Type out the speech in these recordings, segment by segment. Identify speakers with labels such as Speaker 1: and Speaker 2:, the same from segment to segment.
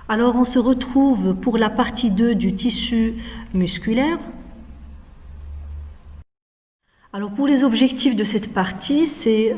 Speaker 1: Alors, on se retrouve pour la partie 2 du tissu musculaire. Alors, pour les objectifs de cette partie, c'est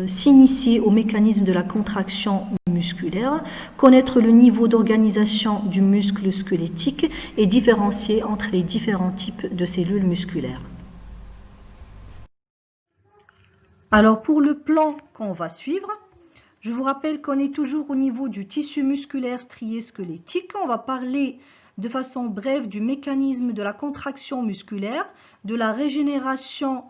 Speaker 1: s'initier au mécanisme de la contraction musculaire, connaître le niveau d'organisation du muscle squelettique et différencier entre les différents types de cellules musculaires. Alors, pour le plan qu'on va suivre, je vous rappelle qu'on est toujours au niveau du tissu musculaire strié squelettique. On va parler de façon brève du mécanisme de la contraction musculaire, de la régénération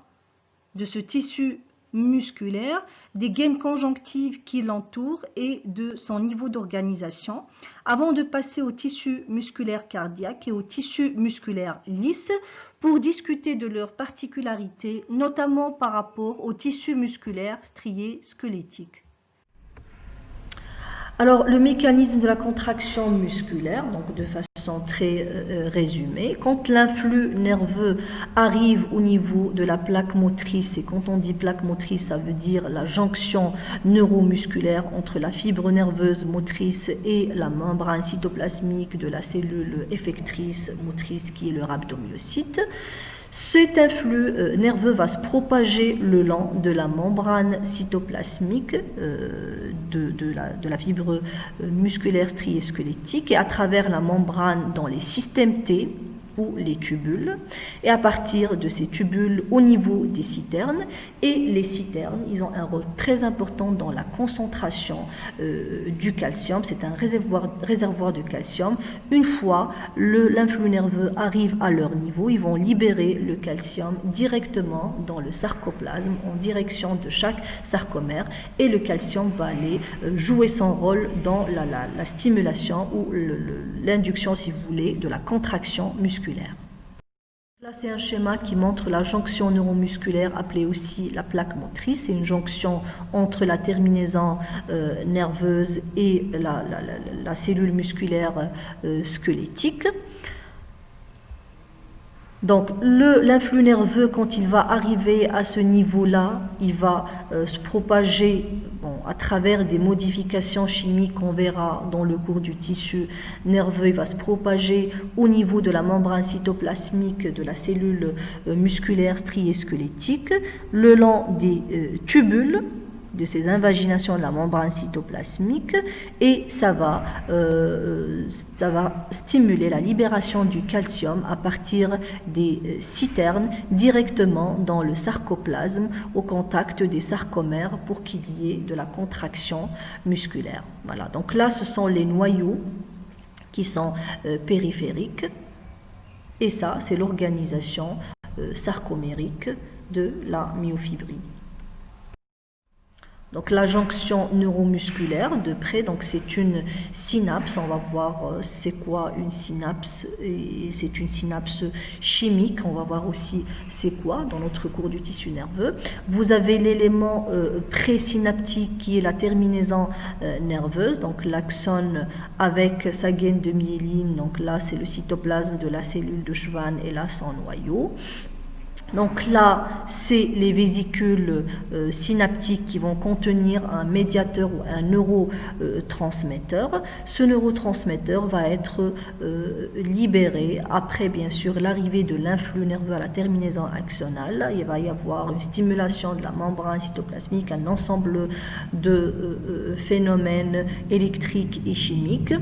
Speaker 1: de ce tissu musculaire, des gaines conjonctives qui l'entourent et de son niveau d'organisation, avant de passer au tissu musculaire cardiaque et au tissu musculaire lisse pour discuter de leurs particularités, notamment par rapport au tissu musculaire strié squelettique. Alors, le mécanisme de la contraction musculaire, donc de façon très résumée, quand l'influx nerveux arrive au niveau de la plaque motrice, et quand on dit plaque motrice, ça veut dire la jonction neuromusculaire entre la fibre nerveuse motrice et la membrane cytoplasmique de la cellule effectrice motrice qui est le rhabdomyocyte. Cet influx nerveux va se propager le long de la membrane cytoplasmique de la fibre musculaire striée squelettique et à travers la membrane dans les systèmes T ou les tubules, et à partir de ces tubules au niveau des citernes. Et les citernes, ils ont un rôle très important dans la concentration du calcium. C'est un réservoir de calcium. Une fois l'influx nerveux arrive à leur niveau, ils vont libérer le calcium directement dans le sarcoplasme en direction de chaque sarcomère, et le calcium va aller jouer son rôle dans la stimulation ou l'induction, si vous voulez, de la contraction musculaire. Là, c'est un schéma qui montre la jonction neuromusculaire appelée aussi la plaque motrice. C'est une jonction entre la terminaison nerveuse et la cellule musculaire squelettique. Donc, l'influx nerveux, quand il va arriver à ce niveau-là, il va se propager à travers des modifications chimiques qu'on verra dans le cours du tissu nerveux. Il va se propager au niveau de la membrane cytoplasmique de la cellule musculaire striée squelettique, le long des tubules, de ces invaginations de la membrane cytoplasmique, et ça va stimuler la libération du calcium à partir des citernes directement dans le sarcoplasme au contact des sarcomères pour qu'il y ait de la contraction musculaire. Voilà, donc là ce sont les noyaux qui sont périphériques, et ça c'est l'organisation sarcomérique de la myofibrille. Donc la jonction neuromusculaire de près, donc c'est une synapse. On va voir c'est quoi une synapse, et c'est une synapse chimique. On va voir aussi c'est quoi dans notre cours du tissu nerveux. Vous avez l'élément présynaptique qui est la terminaison nerveuse, donc l'axone avec sa gaine de myéline. Donc là c'est le cytoplasme de la cellule de Schwann, et là son noyau. Donc là, c'est les vésicules synaptiques qui vont contenir un médiateur ou un neurotransmetteur. Ce neurotransmetteur va être libéré après, bien sûr, l'arrivée de l'influx nerveux à la terminaison axonale. Il va y avoir une stimulation de la membrane cytoplasmique, un ensemble de phénomènes électriques et chimiques.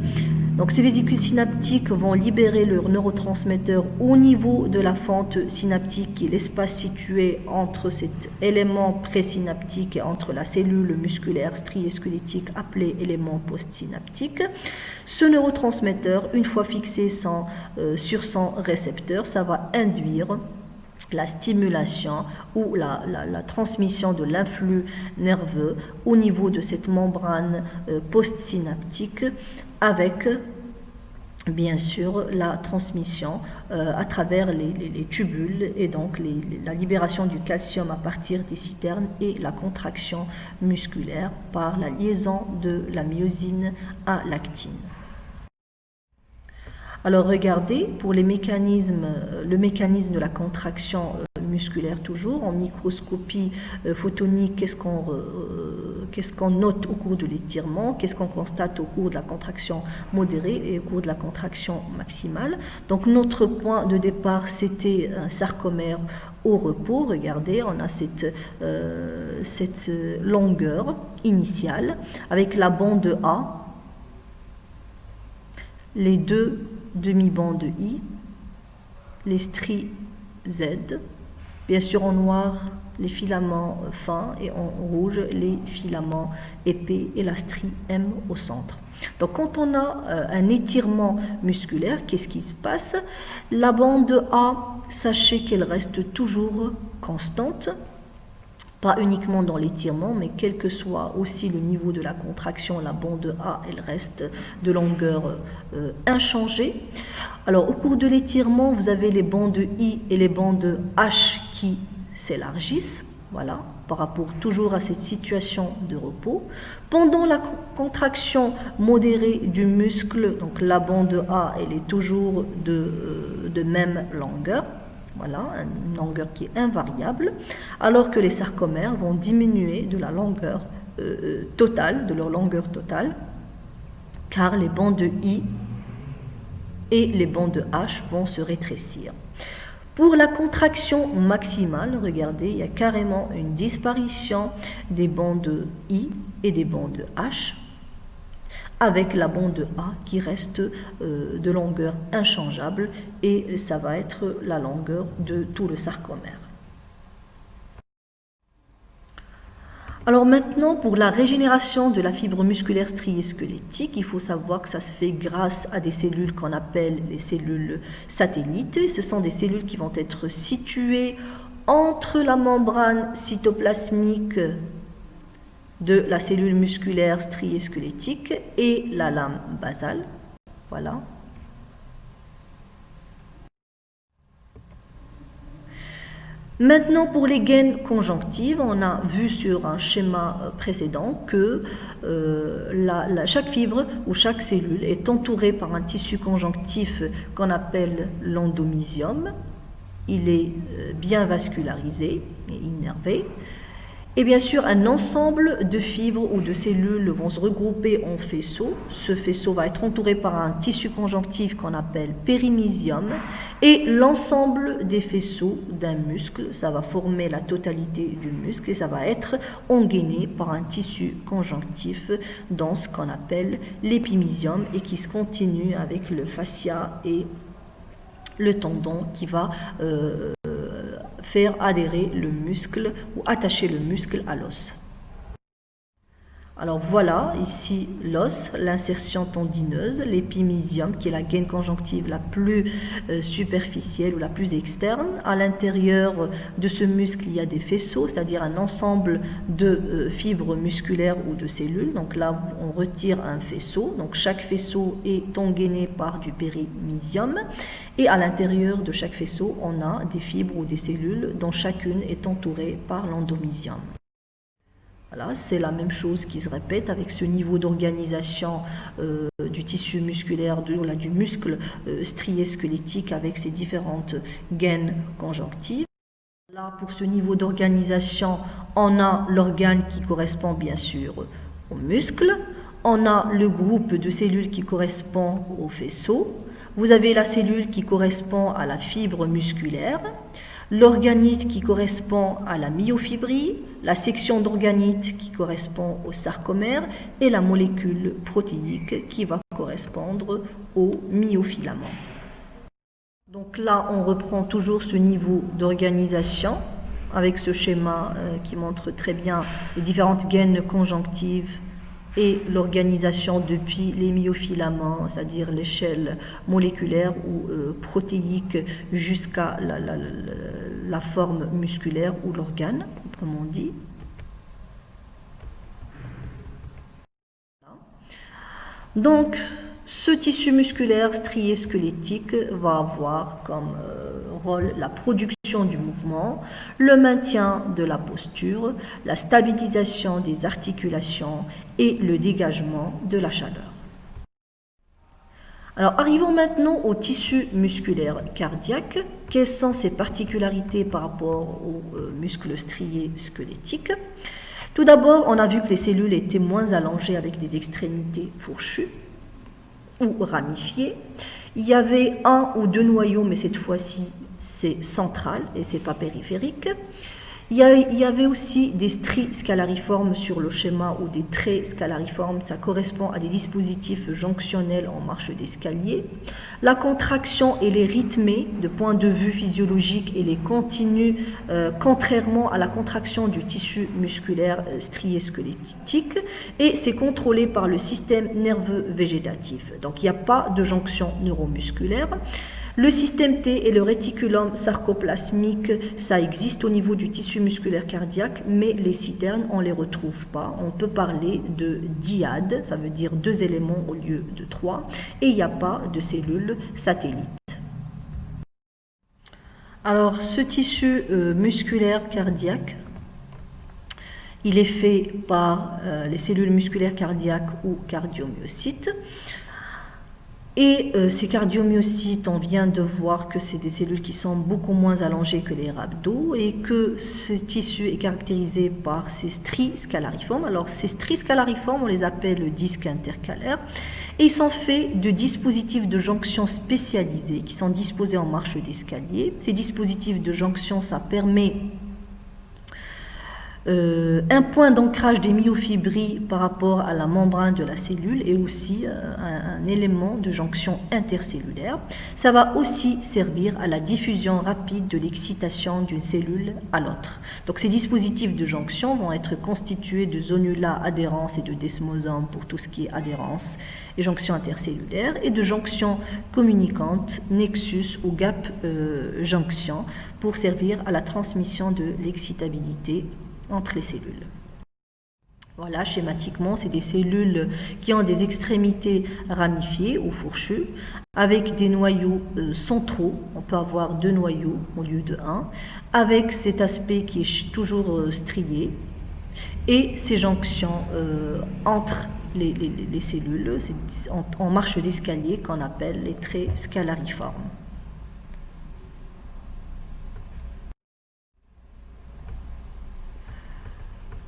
Speaker 1: Donc ces vésicules synaptiques vont libérer leurs neurotransmetteurs au niveau de la fente synaptique, qui est l'espace situé entre cet élément présynaptique et entre la cellule musculaire striée squelettique appelée élément postsynaptique. Ce neurotransmetteur, une fois fixé sur son récepteur, ça va induire la stimulation ou la transmission de l'influx nerveux au niveau de cette membrane postsynaptique, avec bien sûr la transmission à travers les tubules, et donc la libération du calcium à partir des citernes et la contraction musculaire par la liaison de la myosine à l'actine. Alors regardez, pour le mécanisme de la contraction musculaire toujours. En microscopie photonique, qu'est-ce qu'on note au cours de l'étirement, qu'est-ce qu'on constate au cours de la contraction modérée et au cours de la contraction maximale. Donc notre point de départ, c'était un sarcomère au repos. Regardez, on a cette longueur initiale avec la bande A, les deux demi-bandes I, les stries Z, bien sûr en noir les filaments fins et en rouge les filaments épais et la strie M au centre. Donc quand on a un étirement musculaire, qu'est-ce qui se passe? La bande A, sachez qu'elle reste toujours constante, pas uniquement dans l'étirement, mais quel que soit aussi le niveau de la contraction, la bande A, elle reste de longueur inchangée. Alors au cours de l'étirement, vous avez les bandes I et les bandes H qui s'élargissent, voilà, par rapport toujours à cette situation de repos. Pendant la contraction modérée du muscle, donc la bande A, elle est toujours de même longueur. Voilà, une longueur qui est invariable, alors que les sarcomères vont diminuer de la longueur totale, de leur longueur totale, car les bandes I et les bandes H vont se rétrécir. Pour la contraction maximale, regardez, il y a carrément une disparition des bandes I et des bandes H, avec la bande A qui reste de longueur inchangeable, et ça va être la longueur de tout le sarcomère. Alors maintenant, pour la régénération de la fibre musculaire striée squelettique, il faut savoir que ça se fait grâce à des cellules qu'on appelle les cellules satellites. Ce sont des cellules qui vont être situées entre la membrane cytoplasmique de la cellule musculaire striée squelettique et la lame basale. Voilà. Maintenant, pour les gaines conjonctives, on a vu sur un schéma précédent que chaque fibre ou chaque cellule est entourée par un tissu conjonctif qu'on appelle l'endomysium. Il est bien vascularisé et innervé. Et bien sûr, un ensemble de fibres ou de cellules vont se regrouper en faisceau. Ce faisceau va être entouré par un tissu conjonctif qu'on appelle périmysium. Et l'ensemble des faisceaux d'un muscle, ça va former la totalité du muscle et ça va être engainé par un tissu conjonctif dans ce qu'on appelle l'épimysium et qui se continue avec le fascia et le tendon qui va faire adhérer le muscle ou attacher le muscle à l'os. Alors voilà, ici l'os, l'insertion tendineuse, l'épimysium qui est la gaine conjonctive la plus superficielle ou la plus externe. À l'intérieur de ce muscle, il y a des faisceaux, c'est-à-dire un ensemble de fibres musculaires ou de cellules. Donc là, on retire un faisceau. Donc chaque faisceau est engainé par du périmysium. Et à l'intérieur de chaque faisceau, on a des fibres ou des cellules dont chacune est entourée par l'endomysium. Voilà, c'est la même chose qui se répète avec ce niveau d'organisation du tissu musculaire, du muscle strié squelettique avec ses différentes gaines conjonctives. Là, pour ce niveau d'organisation, on a l'organe qui correspond bien sûr au muscle, on a le groupe de cellules qui correspond au faisceau, vous avez la cellule qui correspond à la fibre musculaire, l'organite qui correspond à la myofibrie, la section d'organite qui correspond au sarcomère et la molécule protéique qui va correspondre au myofilament. Donc là, on reprend toujours ce niveau d'organisation avec ce schéma qui montre très bien les différentes gaines conjonctives et l'organisation depuis les myofilaments, c'est-à-dire l'échelle moléculaire ou protéique jusqu'à la forme musculaire ou l'organe, comme on dit. Donc, ce tissu musculaire strié squelettique va avoir comme rôle la production du mouvement, le maintien de la posture, la stabilisation des articulations et le dégagement de la chaleur. Alors, arrivons maintenant au tissu musculaire cardiaque. Quelles sont ses particularités par rapport aux muscles striés squelettiques? Tout d'abord, on a vu que les cellules étaient moins allongées avec des extrémités fourchues ou ramifiées. Il y avait un ou deux noyaux, mais cette fois-ci, c'est central et c'est pas périphérique. Il y avait aussi des stries scalariformes sur le schéma ou des traits scalariformes, ça correspond à des dispositifs jonctionnels en marche d'escalier. La contraction, elle est rythmée de point de vue physiologique, elle est continue, contrairement à la contraction du tissu musculaire strié squelettique, et c'est contrôlé par le système nerveux végétatif. Donc il n'y a pas de jonction neuromusculaire. Le système T et le réticulum sarcoplasmique, ça existe au niveau du tissu musculaire cardiaque, mais les citernes, on ne les retrouve pas. On peut parler de dyade, ça veut dire 2 éléments au lieu de 3, et il n'y a pas de cellules satellites. Alors, ce tissu musculaire cardiaque, il est fait par les cellules musculaires cardiaques ou cardiomyocytes. Et ces cardiomyocytes, on vient de voir que c'est des cellules qui sont beaucoup moins allongées que les rhabdos et que ce tissu est caractérisé par ces stries scalariformes. Alors ces stries scalariformes, on les appelle le disque intercalaire et ils sont faits de dispositifs de jonction spécialisés qui sont disposés en marche d'escalier. Ces dispositifs de jonction, ça permet un point d'ancrage des myofibrilles par rapport à la membrane de la cellule et aussi un élément de jonction intercellulaire. Ça va aussi servir à la diffusion rapide de l'excitation d'une cellule à l'autre. Donc ces dispositifs de jonction vont être constitués de zonula adhérence et de desmosome pour tout ce qui est adhérence et jonction intercellulaire et de jonction communicante, nexus ou gap jonction pour servir à la transmission de l'excitabilité entre les cellules. Voilà, schématiquement, c'est des cellules qui ont des extrémités ramifiées ou fourchues, avec des noyaux centraux, on peut avoir 2 noyaux au lieu de 1, avec cet aspect qui est toujours strié, et ces jonctions entre les cellules, en marche d'escalier qu'on appelle les traits scalariformes.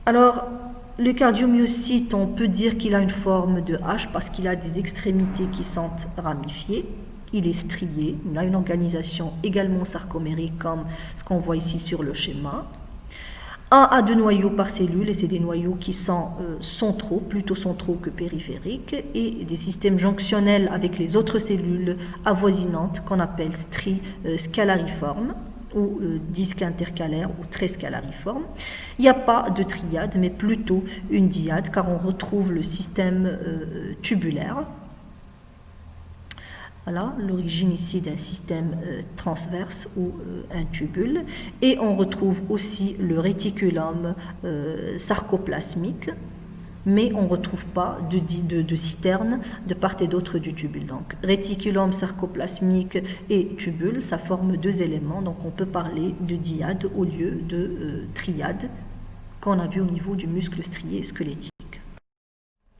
Speaker 1: Alors, le cardiomyocyte, on peut dire qu'il a une forme de H parce qu'il a des extrémités qui sont ramifiées. Il est strié, il a une organisation également sarcomérique comme ce qu'on voit ici sur le schéma. 1 à 2 noyaux par cellule, et c'est des noyaux qui sont centraux, plutôt centraux que périphériques, et des systèmes jonctionnels avec les autres cellules avoisinantes qu'on appelle stries scalariformes ou disque intercalaire ou trait scalariforme. Il n'y a pas de triade, mais plutôt une dyade, car on retrouve le système tubulaire. Voilà, l'origine ici d'un système transverse ou un tubule. Et on retrouve aussi le réticulum sarcoplasmique, mais on ne retrouve pas de citerne de part et d'autre du tubule. Donc, réticulum sarcoplasmique et tubule, ça forme 2 éléments, donc on peut parler de dyade au lieu de triade qu'on a vu au niveau du muscle strié squelettique.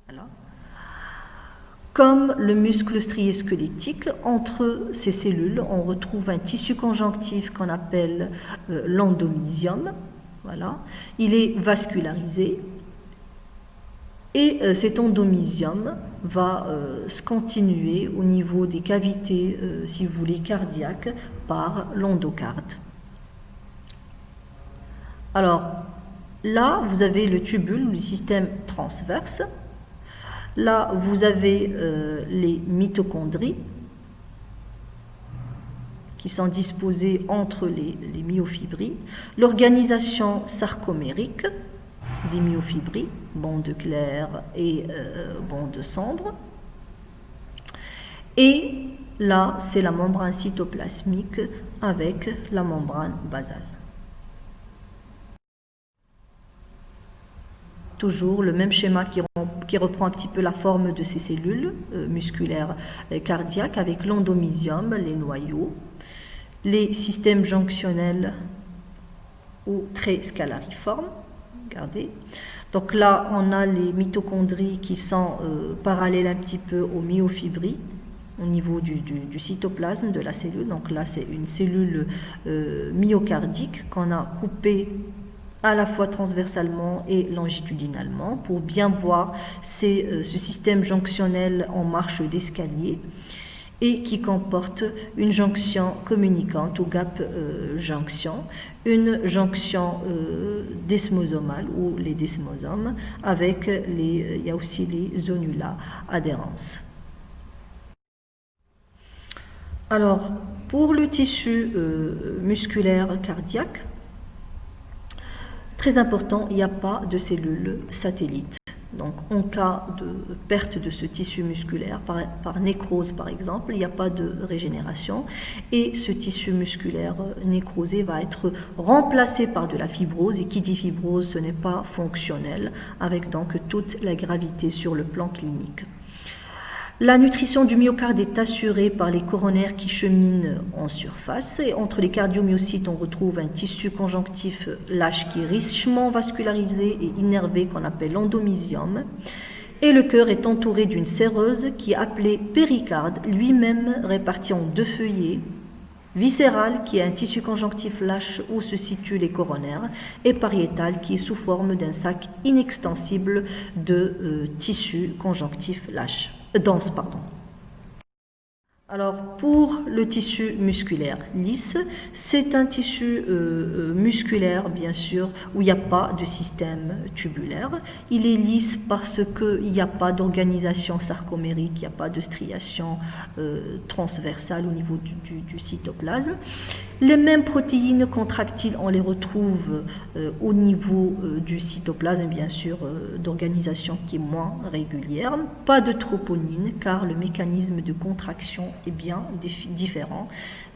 Speaker 1: Voilà. Comme le muscle strié squelettique, entre ces cellules, on retrouve un tissu conjonctif qu'on appelle l'endomysium. Voilà. Il est vascularisé. Et cet endomysium va se continuer au niveau des cavités, si vous voulez, cardiaques, par l'endocarde. Alors, là, vous avez le tubule, le système transverse. Là, vous avez les mitochondries qui sont disposées entre les myofibrilles. L'organisation sarcomérique des myofibrilles, bandes claires et bandes sombres. Et là, c'est la membrane cytoplasmique avec la membrane basale. Toujours le même schéma qui reprend un petit peu la forme de ces cellules musculaires cardiaques avec l'endomysium, les noyaux, les systèmes jonctionnels ou traits scalariformes. Regardez. Donc là, on a les mitochondries qui sont parallèles un petit peu aux myofibrilles au niveau du cytoplasme de la cellule. Donc là, c'est une cellule myocardique qu'on a coupée à la fois transversalement et longitudinalement pour bien voir ce système jonctionnel en marche d'escalier et qui comporte une jonction communicante ou gap junction, une jonction desmosomale ou les desmosomes avec il y a aussi les zonula adhérents. Alors, pour le tissu musculaire cardiaque, très important, il n'y a pas de cellules satellites. Donc, en cas de perte de ce tissu musculaire, par nécrose par exemple, il n'y a pas de régénération et ce tissu musculaire nécrosé va être remplacé par de la fibrose. Et qui dit fibrose, ce n'est pas fonctionnel, avec donc toute la gravité sur le plan clinique. La nutrition du myocarde est assurée par les coronaires qui cheminent en surface. Et entre les cardiomyocytes, on retrouve un tissu conjonctif lâche qui est richement vascularisé et innervé qu'on appelle l'endomysium. Et le cœur est entouré d'une séreuse qui est appelée péricarde, lui-même réparti en deux feuillets. Viscéral, qui est un tissu conjonctif lâche où se situent les coronaires, et pariétal, qui est sous forme d'un sac inextensible de tissu conjonctif lâche. Dense, pardon. Alors, pour le tissu musculaire lisse, c'est un tissu musculaire, bien sûr, où il n'y a pas de système tubulaire. Il est lisse parce qu'il n'y a pas d'organisation sarcomérique, il n'y a pas de striation transversale au niveau du cytoplasme. Les mêmes protéines contractiles, on les retrouve au niveau du cytoplasme, bien sûr, d'organisation qui est moins régulière. Pas de troponine, car le mécanisme de contraction est bien différent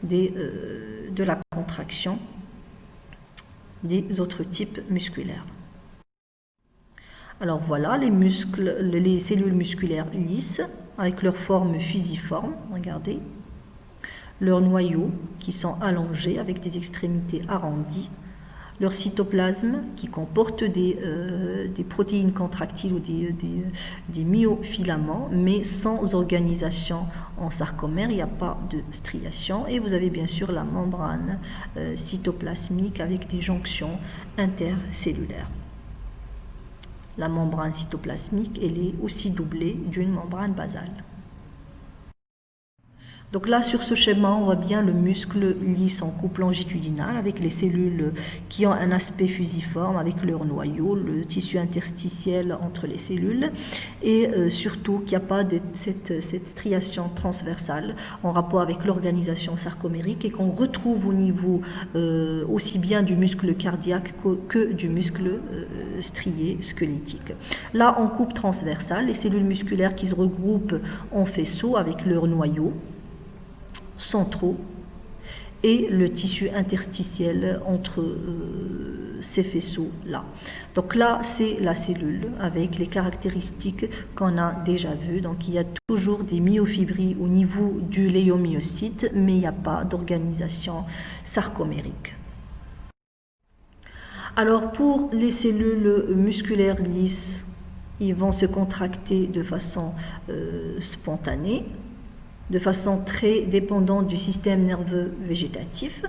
Speaker 1: de la contraction des autres types musculaires. Alors voilà les cellules musculaires lisses avec leur forme fusiforme, regardez. Leurs noyaux qui sont allongés avec des extrémités arrondies, leur cytoplasme qui comporte des protéines contractiles ou des myofilaments, mais sans organisation en sarcomère, il n'y a pas de striation. Et vous avez bien sûr la membrane cytoplasmique avec des jonctions intercellulaires. La membrane cytoplasmique, elle est aussi doublée d'une membrane basale. Donc là, sur ce schéma, on voit bien le muscle lisse en coupe longitudinale avec les cellules qui ont un aspect fusiforme avec leur noyau, le tissu interstitiel entre les cellules et surtout qu'il n'y a pas cette striation transversale en rapport avec l'organisation sarcomérique et qu'on retrouve au niveau aussi bien du muscle cardiaque que du muscle strié squelettique. Là, en coupe transversale, les cellules musculaires qui se regroupent en faisceaux avec leur noyau centraux et le tissu interstitiel entre ces faisceaux-là. Donc là, c'est la cellule avec les caractéristiques qu'on a déjà vues. Donc il y a toujours des myofibrilles au niveau du léomyocyte, mais il n'y a pas d'organisation sarcomérique. Alors pour les cellules musculaires lisses, ils vont se contracter de façon spontanée, de façon très dépendante du système nerveux végétatif.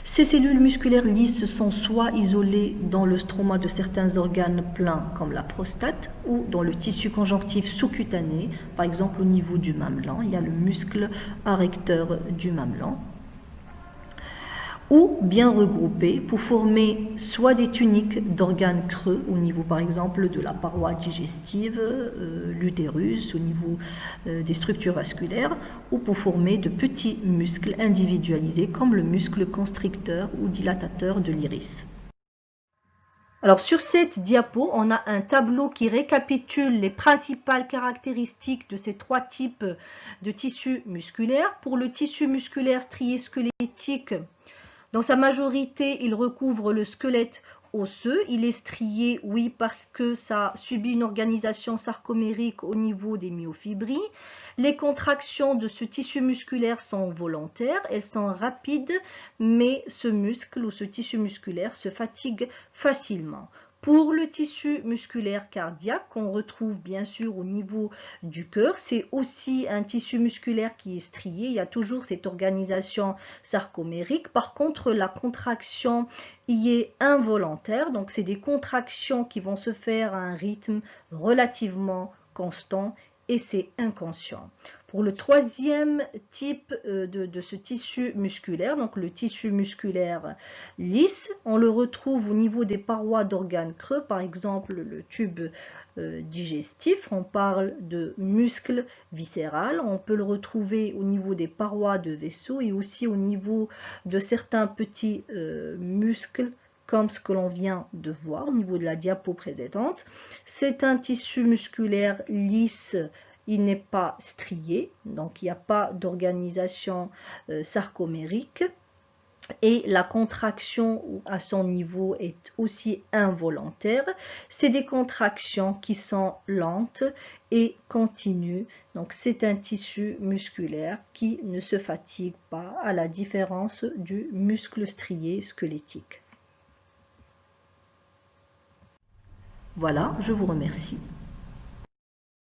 Speaker 1: Ces cellules musculaires lisses sont soit isolées dans le stroma de certains organes pleins comme la prostate ou dans le tissu conjonctif sous-cutané, par exemple au niveau du mamelon, il y a le muscle arrecteur du mamelon, ou bien regroupées pour former soit des tuniques d'organes creux au niveau par exemple de la paroi digestive, l'utérus, au niveau des structures vasculaires, ou pour former de petits muscles individualisés comme le muscle constricteur ou dilatateur de l'iris. Alors sur cette diapo, on a un tableau qui récapitule les principales caractéristiques de ces trois types de tissus musculaires. Pour le tissu musculaire strié squelettique, dans sa majorité, il recouvre le squelette osseux. Il est strié, oui, parce que ça subit une organisation sarcomérique au niveau des myofibrilles. Les contractions de ce tissu musculaire sont volontaires, elles sont rapides, mais ce muscle ou ce tissu musculaire se fatigue facilement. Pour le tissu musculaire cardiaque, qu'on retrouve bien sûr au niveau du cœur, c'est aussi un tissu musculaire qui est strié. Il y a toujours cette organisation sarcomérique. Par contre, la contraction y est involontaire. Donc, c'est des contractions qui vont se faire à un rythme relativement constant et c'est inconscient. Pour le troisième type de ce tissu musculaire, donc le tissu musculaire lisse, on le retrouve au niveau des parois d'organes creux, par exemple le tube digestif, on parle de muscle viscéral, on peut le retrouver au niveau des parois de vaisseau et aussi au niveau de certains petits muscles comme ce que l'on vient de voir au niveau de la diapo précédente. C'est un tissu musculaire lisse, il n'est pas strié, donc il n'y a pas d'organisation sarcomérique et la contraction à son niveau est aussi involontaire. C'est des contractions qui sont lentes et continues, donc c'est un tissu musculaire qui ne se fatigue pas à la différence du muscle strié squelettique. Voilà, je vous remercie.